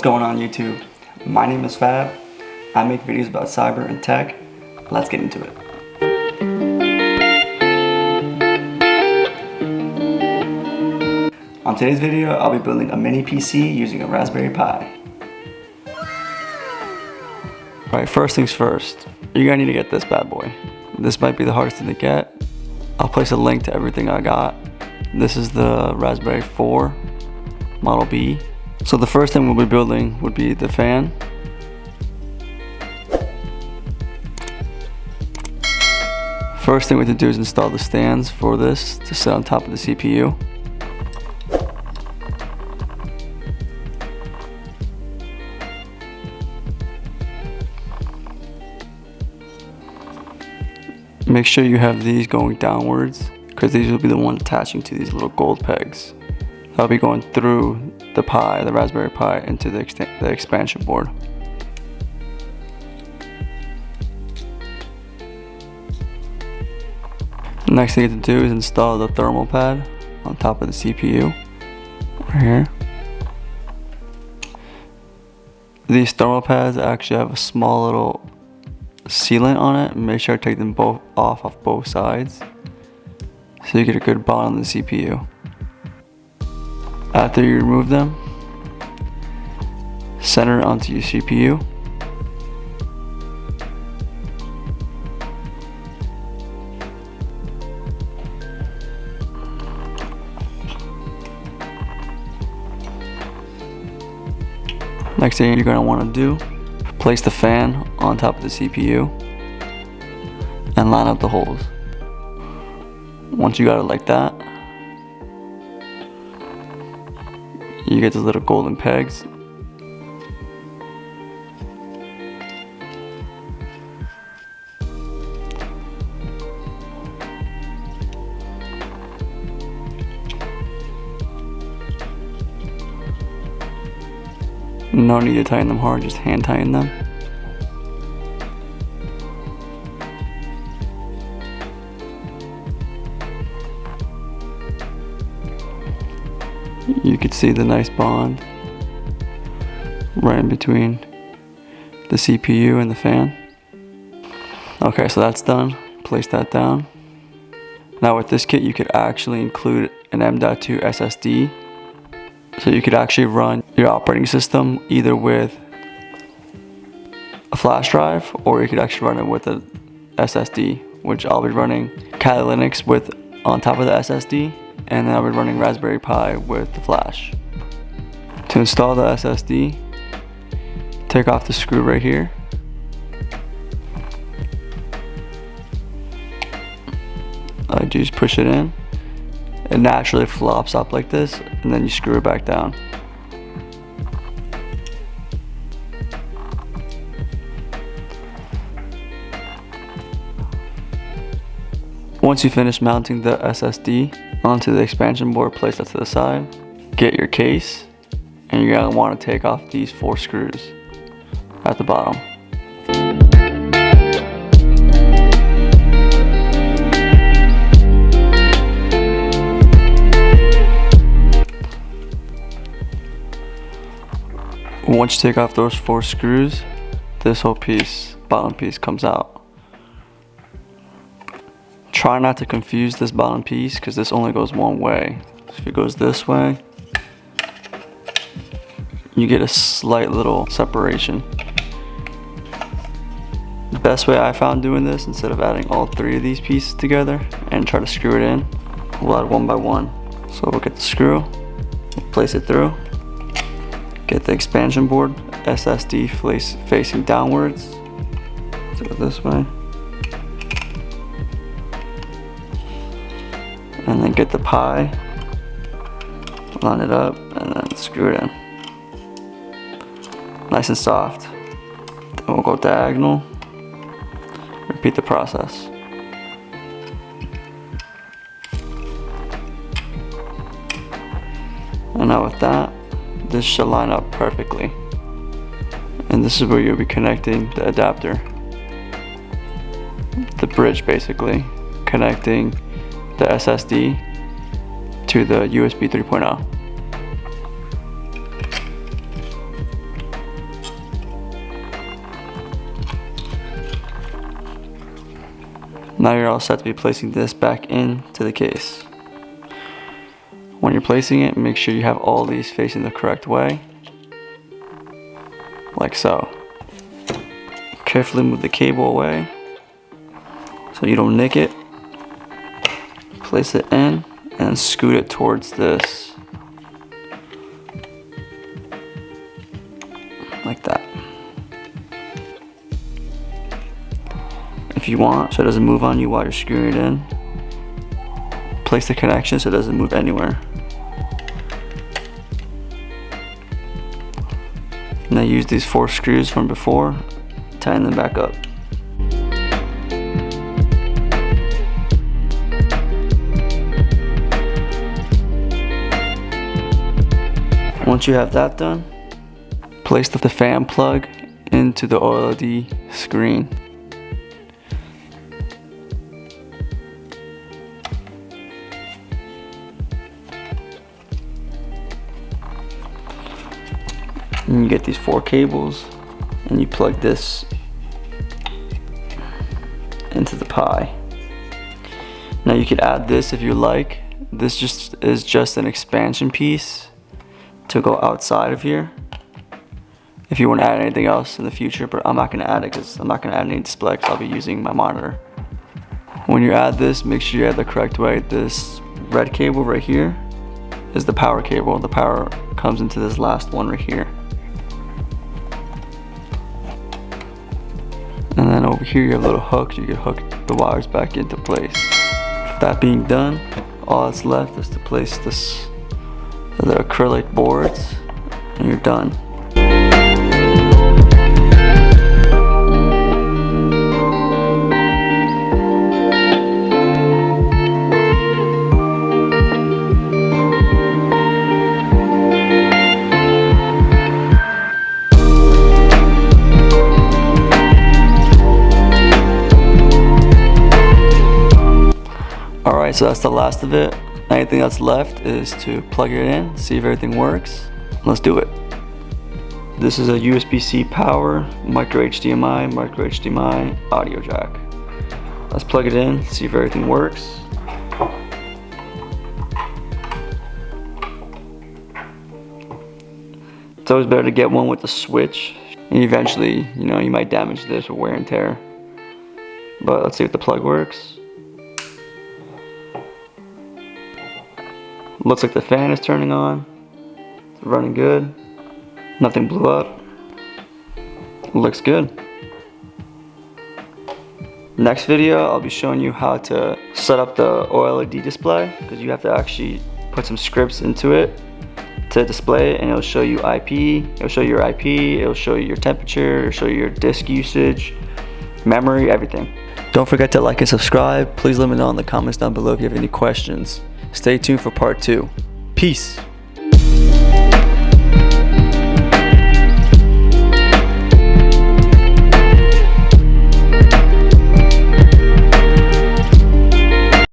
going on YouTube? My name is Fab. I make videos about cyber and tech. Let's get into it. On today's video, I'll be building a mini PC using a Raspberry Pi. Alright, first things first, you're gonna need to get this bad boy. This might be the hardest thing to get. I'll place a link to everything I got. This is the Raspberry 4 Model B. So the first thing we'll be building would be the fan. First thing we have to do is install the stands for this to sit on top of the CPU. Make sure you have these going downwards, because these will be the ones attaching to these little gold pegs. That'll be going through the Pi, the Raspberry Pi, into the expansion board. The next thing you have to do is install the thermal pad on top of the CPU, right here. These thermal pads actually have a small little sealant on it. Make sure to take them both off both sides so you get a good bond on the CPU. After you remove them, center it onto your CPU. Next thing you're going to want to do, place the fan on top of the CPU and line up the holes. Once you got it like that, you get those little golden pegs. No need to tighten them hard, just hand tighten them. You can see the nice bond right in between the CPU and the fan. Okay, so that's done. Place that down. Now with this kit, you could actually include an M.2 SSD. So you could actually run your operating system either with a flash drive, or you could actually run it with a SSD, which I'll be running Kali Linux with on top of the SSD, and then I'll be running Raspberry Pi with the flash. To install the SSD, take off the screw right here. I just push it in. It naturally flops up like this, and then you screw it back down. Once you finish mounting the SSD onto the expansion board, place that to the side. Get your case, and you're going to want to take off these 4 screws at the bottom. Once you take off those 4 screws, this whole piece, bottom piece, comes out. Try not to confuse this bottom piece, because this only goes one way. So if it goes this way, you get a slight little separation. The best way I found doing this, instead of adding all 3 of these pieces together and try to screw it in, we'll add one by one. So we'll get the screw, we'll place it through. Get the expansion board, SSD facing downwards. Do it this way. And then get the Pi, line it up, and then screw it in. Nice and soft. Then we'll go diagonal. Repeat the process. And now with that, this should line up perfectly. And this is where you'll be connecting the adapter. The bridge, basically, connecting the SSD to the USB 3.0. Now you're all set to be placing this back into the case. When you're placing it, make sure you have all these facing the correct way, like so. Carefully move the cable away so you don't nick it. Place it in and scoot it towards this, like that. If you want, so it doesn't move on you while you're screwing it in, place the connection so it doesn't move anywhere. Now use these 4 screws from before, tighten them back up. Once you have that done, place the fan plug into the OLED screen. And you get these 4 cables and you plug this into the Pi. Now you could add this if you like. This is just an expansion piece to go outside of here if you want to add anything else in the future, but I'm not going to add it because I'm not going to add any display because I'll be using my monitor. When you add this, make sure you add the correct way. This red cable right here is the power cable. The power comes into this last one right here. And then over here you have a little hook, you can hook the wires back into place. That being done, all that's left is to place the acrylic boards and you're done. Alright, so that's the last of it. Anything that's left is to plug it in, see if everything works. Let's do it. This is a USB-C power, micro HDMI, audio jack. Let's plug it in, see if everything works. It's always better to get one with the switch. And eventually, you might damage this with wear and tear. But let's see if the plug works. Looks like the fan is turning on. It's running good. Nothing blew up. Looks good. Next video, I'll be showing you how to set up the OLED display, because you have to actually put some scripts into it to display it, and it'll show you IP, it'll show you your IP, it'll show you your temperature, it'll show you your disk usage, memory, everything. Don't forget to like and subscribe. Please let me know in the comments down below if you have any questions. Stay tuned for part 2. Peace.